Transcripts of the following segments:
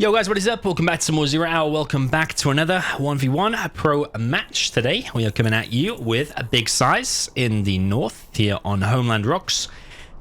Yo guys, what is up? Welcome back to more 0 Hour. Welcome back to another 1v1 pro match. Today we are coming at you with a big SiZe in the north here on Homeland rocks,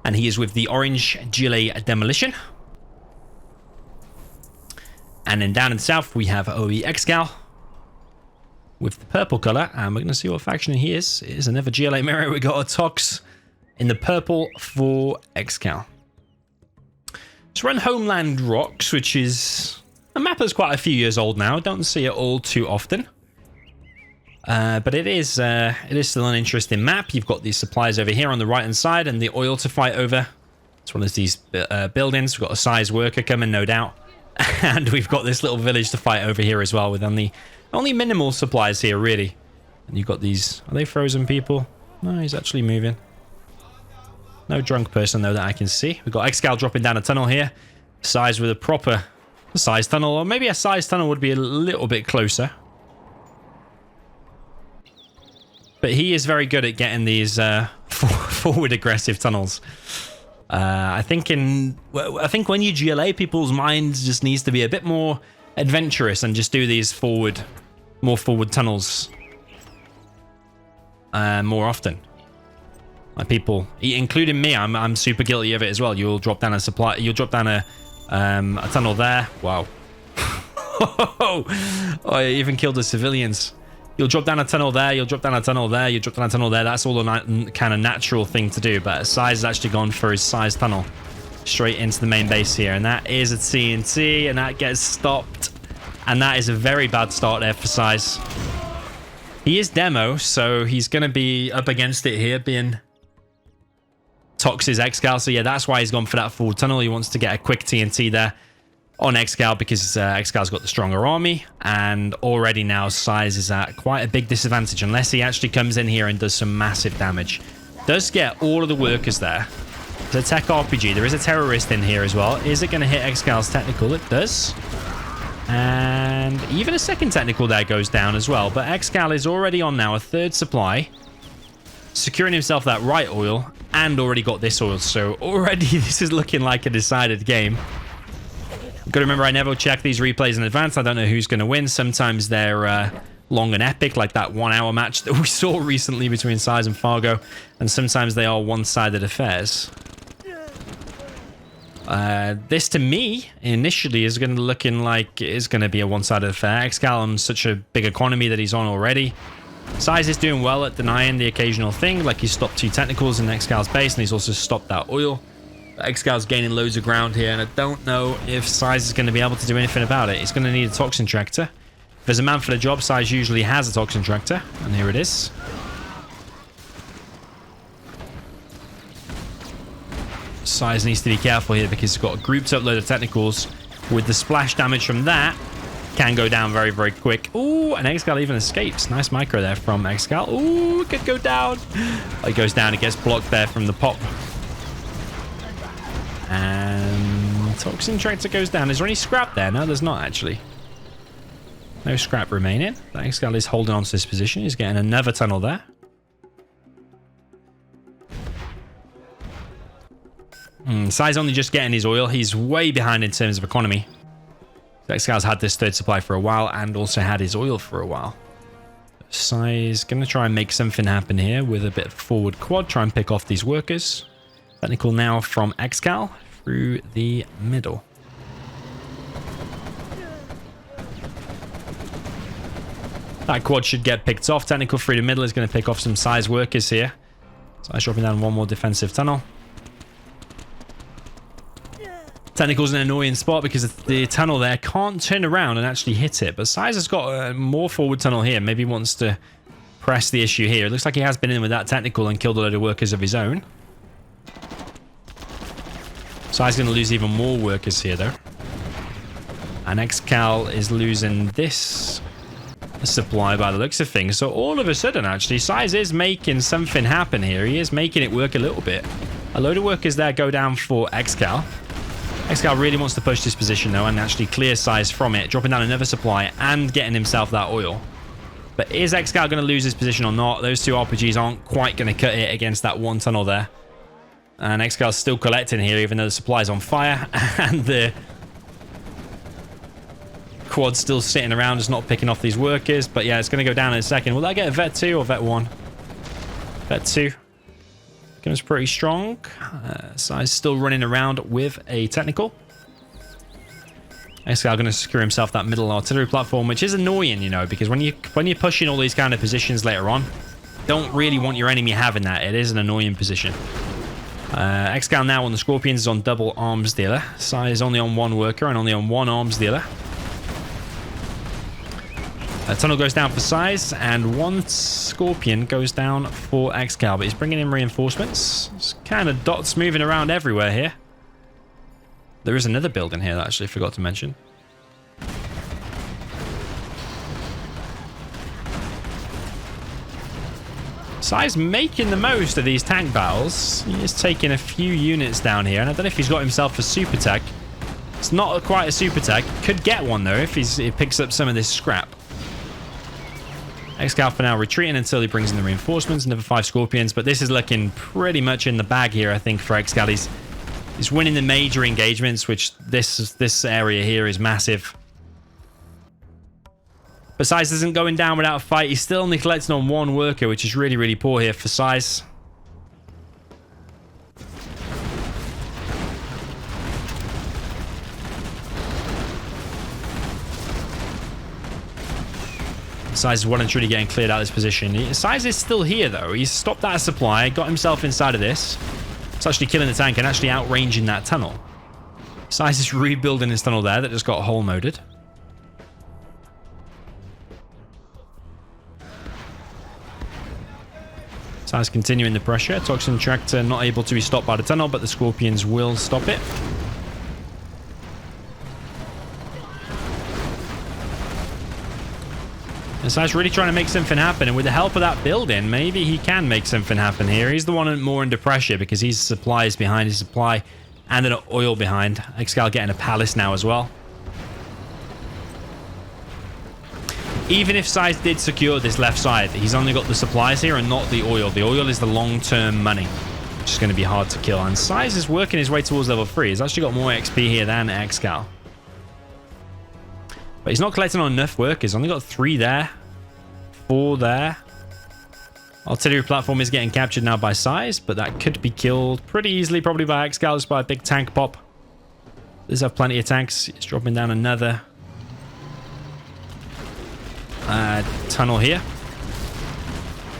and he is with the orange GLA demolition. And then down in the south we have OE ExCaL with the purple color, and we're going to see what faction he is. It is another GLA mirror. We got a Tox in the purple for ExCaL. So we're on Homeland rocks, which is a map that's quite a few years old now. Don't see it all too often, but it is still an interesting map. You've got these supplies over here on the right hand side, and the oil to fight over. It's one of these buildings. We've got a SiZe worker coming, no doubt, and we've got this little village to fight over here as well, with only minimal supplies here, really. And you've got these. Are they frozen people? No, he's actually moving. No drunk person, though, that I can see. We've got ExCaL dropping down a tunnel here. SiZe with a proper SiZe tunnel, or maybe a SiZe tunnel would be a little bit closer. But he is very good at getting these forward aggressive tunnels. I think when you GLA, people's minds just needs to be a bit more adventurous and just do these more forward tunnels more often. Like people, including me, I'm super guilty of it as well. You'll drop down a supply, you'll drop down a tunnel there. Wow. Oh, I even killed the civilians. You'll drop down a tunnel there, you'll drop down a tunnel there, you drop down a tunnel there. That's all a kind of natural thing to do, but SiZe has actually gone for his SiZe tunnel straight into the main base here, and that is a TNT, and that gets stopped, and that is a very bad start there for SiZe. He is demo, so he's going to be up against it here, being Tox's ExCaL. So yeah, that's why he's gone for that forward tunnel. He wants to get a quick TNT there on ExCaL, because ExCal's got the stronger army, and already now SiZe is at quite a big disadvantage unless he actually comes in here and does some massive damage. Does get all of the workers there. There's a tech RPG. There is a terrorist in here as well. Is it going to hit ExCal's technical? It does. And even a second technical there goes down as well. But ExCaL is already on now a third supply, securing himself that right oil, and already got this oil. So already this is looking like a decided game. Got to remember, I never check these replays in advance. I don't know who's going to win. Sometimes they're long and epic, like that 1 hour match that we saw recently between SiZe and Fargo, and sometimes they are one-sided affairs. This to me initially is going to looking like it is going to be a one-sided affair. ExCaL on such a big economy that he's on already. SiZe is doing well at denying the occasional thing, like he's stopped 2 technicals in ExCal's base, and he's also stopped that oil. ExCal's gaining loads of ground here, and I don't know if SiZe is going to be able to do anything about it. He's going to need a toxin tractor. If there's a man for the job, SiZe usually has a toxin tractor, and here it is. SiZe needs to be careful here because he's got a grouped up load of technicals. With the splash damage from that, can go down very, very quick. Ooh, and ExCaL even escapes. Nice micro there from ExCaL. Ooh, it could go down. Oh, he goes down. It gets blocked there from the pop. And toxin tractor goes down. Is there any scrap there? No, there's not actually. No scrap remaining. ExCaL is holding on to this position. He's getting another tunnel there. SiZe only just getting his oil. He's way behind in terms of economy. ExCal's had this third supply for a while and also had his oil for a while. SiZe going to try and make something happen here with a bit of forward quad. Try and pick off these workers. Technical now from ExCaL through the middle. That quad should get picked off. Technical through the middle is going to pick off some SiZe workers here. SiZe dropping down one more defensive tunnel. Technical's an annoying spot because the tunnel there can't turn around and actually hit it. But SiZe has got a more forward tunnel here. Maybe he wants to press the issue here. It looks like he has been in with that technical and killed a load of workers of his own. SiZe's going to lose even more workers here, though. And ExCaL is losing this supply by the looks of things. So all of a sudden, actually, SiZe is making something happen here. He is making it work a little bit. A load of workers there go down for ExCaL. ExCaL really wants to push this position, though, and actually clear SiZe from it, dropping down another supply and getting himself that oil. But is ExCaL going to lose his position or not? Those 2 RPGs aren't quite going to cut it against that 1 tunnel there. And ExCal's still collecting here, even though the supply is on fire, and the Quad's still sitting around, just not picking off these workers. But yeah, it's going to go down in a second. Will I get a Vet 2 or Vet 1? Vet 2. Comes pretty strong. SiZe still running around with a technical. ExCaL going to secure himself that middle artillery platform, which is annoying, you know, because when you're pushing all these kind of positions later on, don't really want your enemy having that. It is an annoying position. ExCaL now on the Scorpions is on double arms dealer. SiZe is only on one worker and only on one arms dealer. A tunnel goes down for SiZe, and one Scorpion goes down for ExCaL, but he's bringing in reinforcements. It's kind of dots moving around everywhere here. There is another building here that I actually forgot to mention. SiZe making the most of these tank battles. He is taking a few units down here, and I don't know if he's got himself a super tech. It's not quite a super tech. Could get one though if he picks up some of this scrap. ExCaL for now retreating until he brings in the reinforcements. Another 5 Scorpions, but this is looking pretty much in the bag here, I think, for ExCaL. He's winning the major engagements, which this area here is massive. But SiZe isn't going down without a fight. He's still only collecting on one worker, which is really, really poor here for SiZe. SiZe is well and truly getting cleared out of this position. SiZe is still here, though. He's stopped that supply, got himself inside of this. It's actually killing the tank and actually outranging that tunnel. SiZe is rebuilding his tunnel there that just got hole moded. SiZe continuing the pressure. Toxin Tractor not able to be stopped by the tunnel, but the Scorpions will stop it. And SiZe really trying to make something happen, and with the help of that building, maybe he can make something happen here. He's the one more under pressure because his supply is behind his supply and an oil behind. ExCaL getting a palace now as well. Even if SiZe did secure this left side, he's only got the supplies here and not the oil. The oil is the long-term money, which is going to be hard to kill. And SiZe is working his way towards level 3. He's actually got more XP here than ExCaL. But he's not collecting on enough workers. Only got 3 there. 4 there. Artillery platform is getting captured now by SiZe, but that could be killed pretty easily, probably by ExCaL, just by a big tank pop. Does have plenty of tanks. He's dropping down another tunnel here.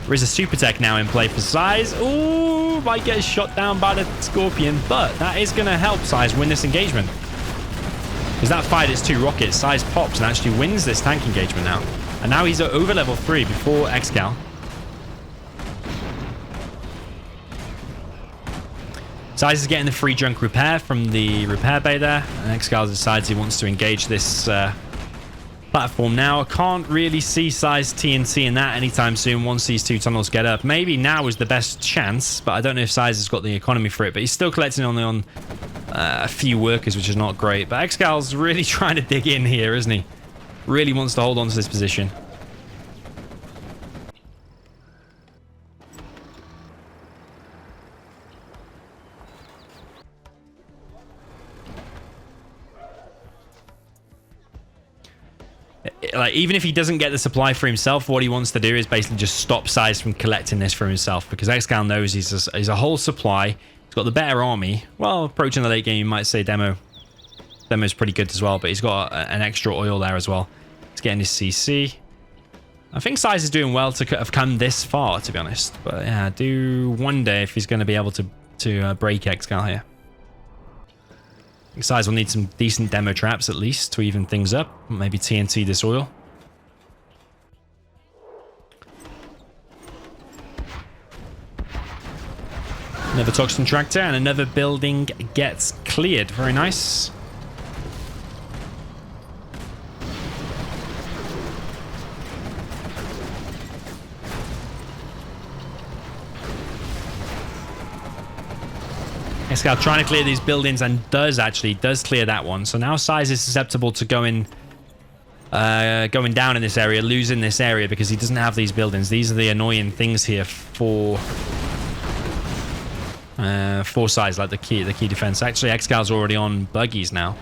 There is a super tech now in play for SiZe. Ooh, might get shot down by the Scorpion, but that is going to help SiZe win this engagement. Because that fired its 2 rockets, SiZe pops and actually wins this tank engagement now. And now he's over level 3 before ExCaL. SiZe is getting the free junk repair from the repair bay there. And ExCaL decides he wants to engage this platform now. I can't really see SiZe TNT in that anytime soon once these 2 tunnels get up. Maybe now is the best chance, but I don't know if SiZe has got the economy for it. But he's still collecting only on a few workers, which is not great. But ExCal's really trying to dig in here, isn't he? Really wants to hold on to this position. Like, even if he doesn't get the supply for himself, what he wants to do is basically just stop SiZe from collecting this for himself, because ExCaL knows he's a whole supply. He's got the better army. Well, approaching the late game, you might say Demo's pretty good as well, but he's got an extra oil there as well. He's getting his CC. I think SiZe is doing well to have come this far, to be honest. But yeah, I do wonder if he's going to be able to break ExCaL here. I think SiZe will need some decent demo traps at least to even things up. Maybe TNT this oil. Another Toxin Tractor and another building gets cleared. Very nice. ExCaL trying to clear these buildings and does clear that one. So now SiZe is susceptible to going down in this area, losing this area because he doesn't have these buildings. These are the annoying things here for SiZe, like the key defense. Actually, ExCal's already on buggies now.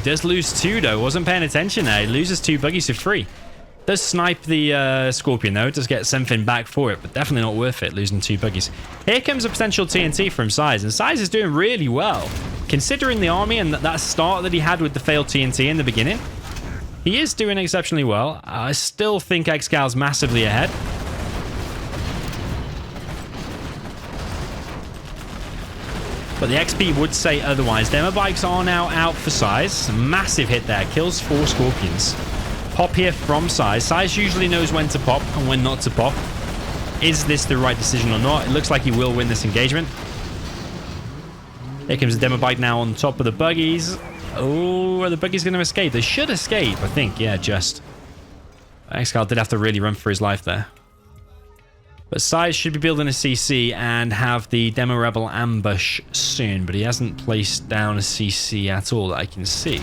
does lose 2 though. Wasn't paying attention there. He loses 2 buggies to 3. Does snipe the Scorpion though. Does get something back for it, but definitely not worth it losing 2 buggies. Here comes a potential TNT from SiZe, and SiZe is doing really well. Considering the army and that start that he had with the failed TNT in the beginning, he is doing exceptionally well. I still think ExCaL's massively ahead. But the XP would say otherwise. Demo bikes are now out for SiZe. Massive hit there. Kills 4 Scorpions. Pop here from SiZe. SiZe usually knows when to pop and when not to pop. Is this the right decision or not? It looks like he will win this engagement. Here comes the demo bike now on top of the buggies. Oh, are the buggies going to escape? They should escape, I think. Yeah, just. ExCaL did have to really run for his life there. But SiZe should be building a CC and have the Demo Rebel ambush soon, but he hasn't placed down a CC at all that I can see.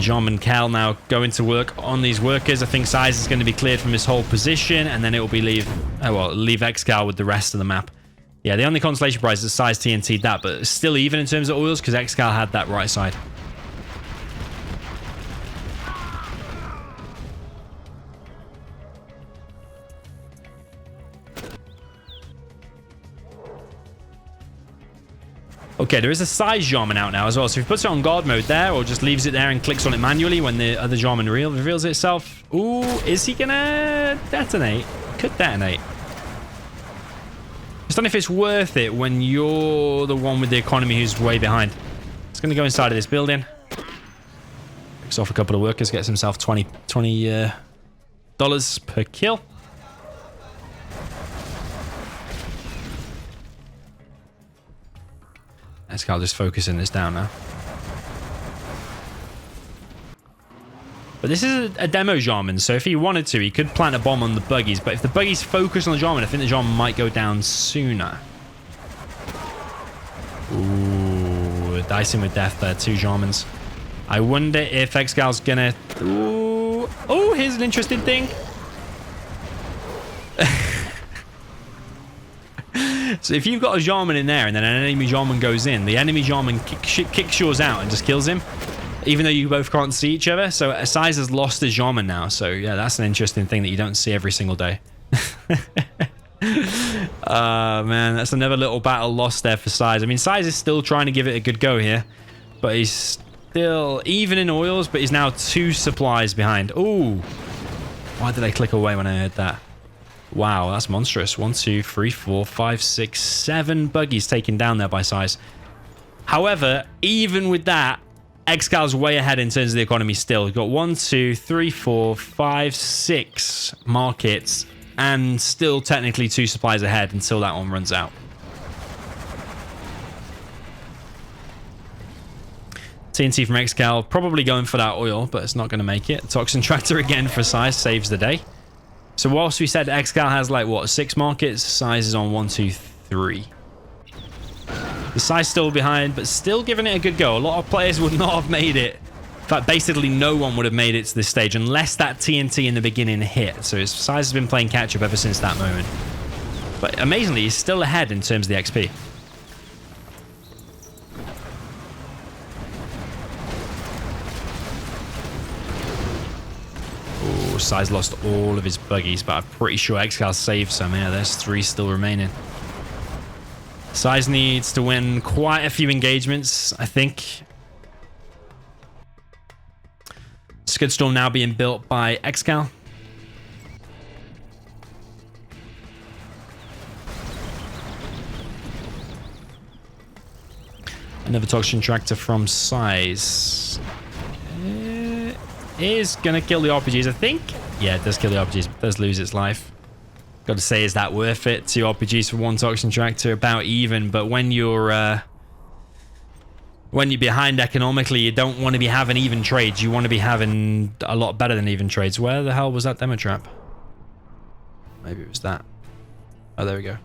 DoMiNaToR now going to work on these workers. I think SiZe is going to be cleared from his whole position, and then it will be leave ExCaL with the rest of the map. Yeah, the only consolation prize is SiZe TNT'd that, but still even in terms of oils because ExCaL had that right side. Okay, there is a SiZe Jarman out now as well, so if he puts it on guard mode there, or just leaves it there and clicks on it manually when the other Jarman reveals itself. Ooh, is he gonna detonate? Could detonate. Just don't know if it's worth it when you're the one with the economy who's way behind. It's gonna go inside of this building. Picks off a couple of workers, gets himself $20 per kill. ExCaL just focusing this down now. But this is a demo Jarman, so if he wanted to, he could plant a bomb on the buggies. But if the buggies focus on the Jarman, I think the Jarman might go down sooner. Ooh, dicing with death there, 2 Jarmans. I wonder if ExCaL's gonna... Ooh. Oh, here's an interesting thing. So if you've got a Jarman in there and then an enemy Jarman goes in, the enemy Jarman kicks yours out and just kills him, even though you both can't see each other. So SiZe has lost his Jarman now. So yeah, that's an interesting thing that you don't see every single day. Man, that's another little battle lost there for SiZe. I mean, SiZe is still trying to give it a good go here, but he's still even in oils, but he's now 2 supplies behind. Ooh, why did I click away when I heard that? Wow, that's monstrous. 1, 2, 3, 4, 5, 6, 7 buggies taken down there by SiZe. However, even with that, ExCaL's way ahead in terms of the economy still. We've got 1, 2, 3, 4, 5, 6 markets, and still technically 2 supplies ahead until that one runs out. TNT from ExCaL, probably going for that oil, but it's not going to make it. Toxin Tractor again for SiZe saves the day. So whilst we said ExCaL has like, what, 6 markets, SiZe is on 1, 2, 3. The SiZe still behind, but still giving it a good go. A lot of players would not have made it. In fact, basically no one would have made it to this stage unless that TNT in the beginning hit. So SiZe has been playing catch-up ever since that moment. But amazingly, he's still ahead in terms of the XP. SiZe lost all of his buggies, but I'm pretty sure ExCaL saved some. Yeah, there's 3 still remaining. SiZe needs to win quite a few engagements, I think. Scudstorm now being built by ExCaL. Another Toxin Tractor from SiZe. Is gonna kill the RPGs, I think. Yeah, it does kill the RPGs, but does lose its life. Got to say, is that worth it? 2 RPGs for 1 Toxin Tractor, about even. But when you're behind economically, you don't want to be having even trades. You want to be having a lot better than even trades. Where the hell was that demo trap? Maybe it was that. Oh, there we go.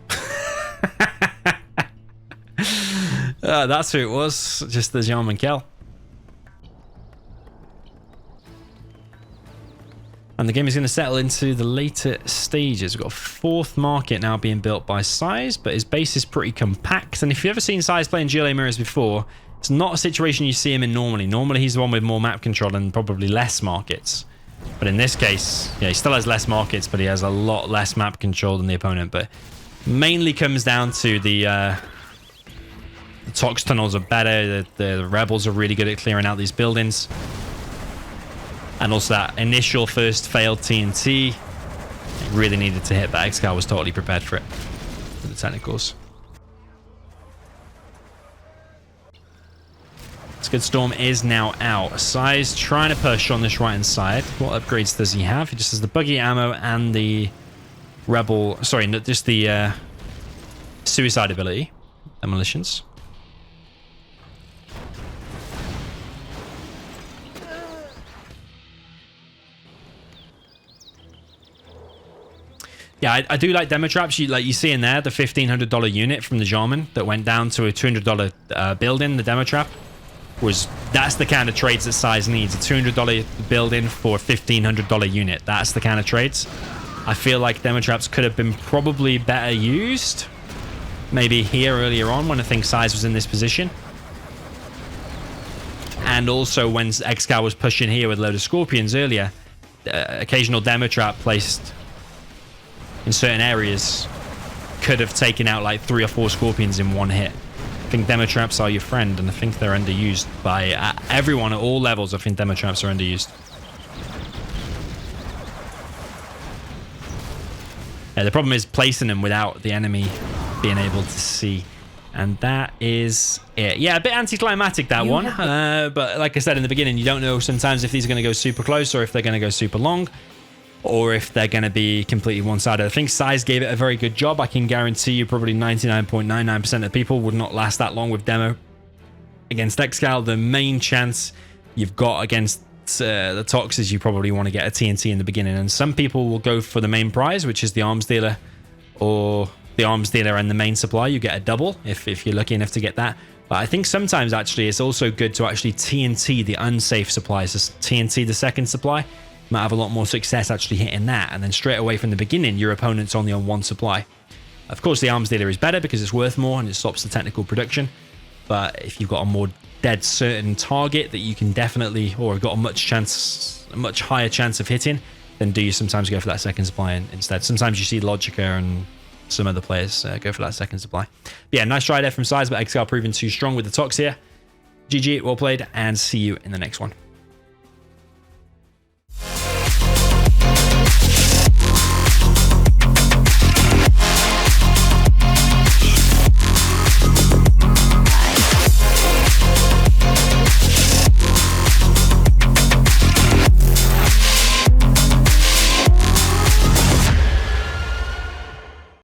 That's who it was. Just the DoMiNaToR. And the game is going to settle into the later stages. We've got a fourth market now being built by SiZe, but his base is pretty compact. And if you've ever seen SiZe playing GLA mirrors before, it's not a situation you see him in normally. Normally, he's the one with more map control and probably less markets. But in this case, yeah, he still has less markets, but he has a lot less map control than the opponent. But mainly comes down to the Tox tunnels are better. The rebels are really good at clearing out these buildings. And also that initial first failed TNT, it really needed to hit, but ExCaL was totally prepared for it with the technicals. This good storm is now out. SiZe trying to push on this right hand side. What upgrades does he have? He just has the buggy ammo and the rebel, sorry, not just the suicide ability, demolitions. Yeah, I do like demo traps. You see in there the $1,500 unit from the Jarman that went down to a $200 building. The demo trap that's the kind of trades that SiZe needs. A $200 building for a $1,500 unit. That's the kind of trades. I feel like demo traps could have been probably better used. Maybe here earlier on when I think SiZe was in this position. And also when ExCaL was pushing here with a load of Scorpions earlier, occasional demo trap placed in certain areas could have taken out like 3 or 4 Scorpions in one hit. I think demo traps are your friend, and I think they're underused by everyone at all levels. I think demo traps are underused. The problem is placing them without the enemy being able to see. And that is it. Yeah, a bit anticlimactic, that one. But like I said in the beginning, you don't know sometimes if these are going to go super close or if they're going to go super long, or if they're going to be completely one-sided. I think SiZe gave it a very good job. I can guarantee you probably 99.99% of people would not last that long with demo against ExCaL. The main chance you've got against the Tox is you probably want to get a TNT in the beginning. And some people will go for the main prize, which is the arms dealer, or the arms dealer and the main supply. You get a double if you're lucky enough to get that. But I think sometimes actually it's also good to actually TNT the unsafe supplies. Just TNT the second supply. Might have a lot more success actually hitting that, and then straight away from the beginning your opponent's only on one supply. Of course the arms dealer is better because it's worth more and it stops the technical production, but if you've got a more dead certain target that you can definitely, or got a much higher chance of hitting, then do you sometimes go for that second supply instead. Sometimes you see Logica and some other players go for that second supply. But yeah, nice try there from SiZe, but ExCaL proving too strong with the Tox here. GG, well played, and see you in the next one.